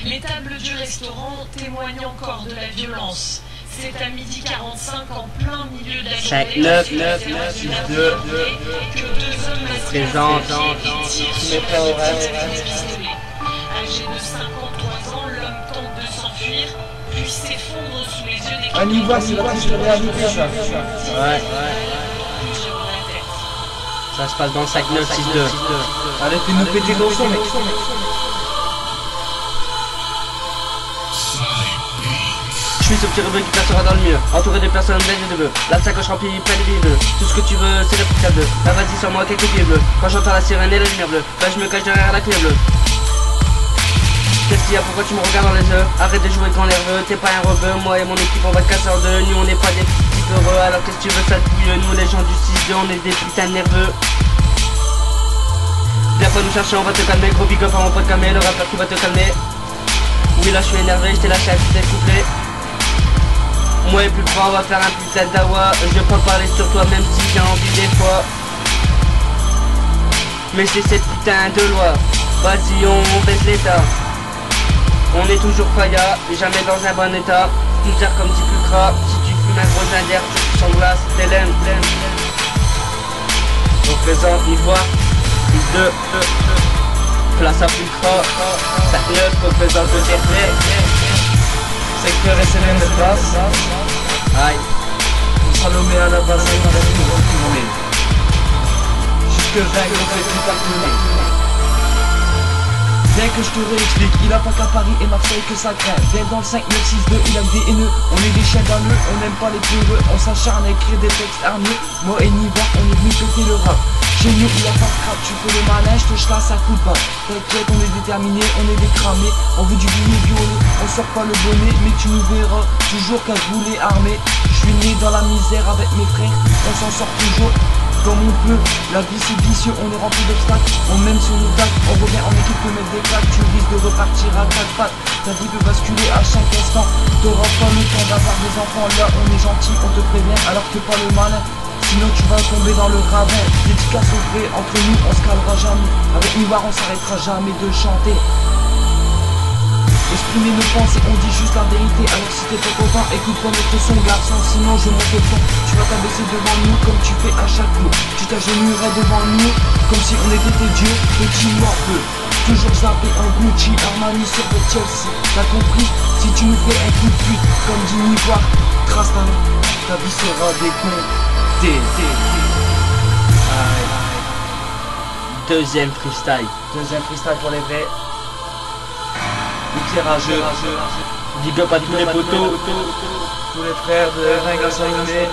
Les tables du restaurant témoignent encore de la violence. C'est à 12h45 en plein milieu de la journée 9, 9, 6, 2, que deux hommes masqués présente, tirent sur la victime du pistolet. Âgé de 53 ans, l'homme tente de s'enfuir, puis s'effondre sous les yeux des Un niveau, c'est la triste réalité, ça. Ouais. Ça se passe dans le 5, 9, 6, 2. Arrêtez de nous péter dans le son, mec. Je suis ce petit rebeu qui placera dans le mur, entouré de personnes belles et de bœufs. La sacoche remplie pleine de billets bleus. Tout ce que tu veux, c'est le petit bleu. Là vas-y sur moi quelques pieds bleus. Quand j'entends la sirène et la lumière bleue, là je me cache derrière la clé bleue. Qu'est-ce qu'il y a, pourquoi tu me regardes dans les yeux? Arrête de jouer grand nerveux, t'es pas un rebeu. Moi et mon équipe on va te casser en deux. Nous on n'est pas des petits heureux. Alors qu'est-ce que tu veux, sale pouilleux? Nous les gens du 6-2 on est des putains de nerveux. Viens pas nous chercher, on va te calmer. Gros big up à mon pote Camé, le rappeur qui va te calmer. Oui là je suis énervé, je t'ai lâché à tout tes couplets. Moi et plus fort, on va faire un putain d'awa. Je peux parler sur toi même si j'ai envie des fois. Mais c'est cette putain de loi. Vas-y on baisse l'état. On est toujours faya, jamais dans un bon état. Nous dire comme dit Pulcra. Si tu fumes un gros d'air, tu sans glace, t'es l'aime. Représente Ivoire, 2 place à Pulcra. 5-9 représente le DRP. Secteur SLM de place. Aïe. Salomé à la base, on a tout retourné. Jusque 20 on fait tout cartonner. Bien que je te réexplique, il a pas qu'à Paris et Marseille que ça craint. Bien dans le 5, 9, 6, 2, il a des haineux. On est des chiens d'anneux, on n'aime pas les peureux. On s'acharne à écrire des textes hargneux. Moi et Niva, on est venu péter le rap. Chez nous, il a pas de crap, tu fais le malin, je te chasse à coup de balle. T'inquiète, on est déterminé, on est décramé. On veut du billet violet, on sort pas le bonnet. Mais tu nous verras toujours qu'un boulet armé. Je suis né dans la misère avec mes frères, on s'en sort toujours comme on peut. La vie c'est vicieux, on est rempli d'obstacles. On mène sur nos dates, on revient en équipe pour mettre des claques. Tu risques de repartir à 4 pattes. Ta vie peut basculer à chaque instant. T'auras pas le temps d'avoir des enfants. Là on est gentil, on te prévient alors que pas le malin. Sinon tu vas tomber dans le ravin. Dédicace au vrai, entre nous on se calera jamais. Avec Nivar on s'arrêtera jamais de chanter. Exprimer nos pensées, on dit juste la vérité. Alors si t'es pas content, écoute pas notre son garçon. Sinon je monte le son, tu vas t'abaisser devant nous comme tu fais à chaque coup. Tu t'agenouillerais devant nous comme si on était tes dieux, petit morveux. Toujours zappé en Gucci, Armani sur le Chelsea. T'as compris? Si tu nous fais un coup de pute, comme dit Nivar, trace ta vie sera décomptée. Deuxième freestyle. Deuxième freestyle pour les vrais. Éclairageux. Big up à tous les potos. Tous les frères de Ringas Animé.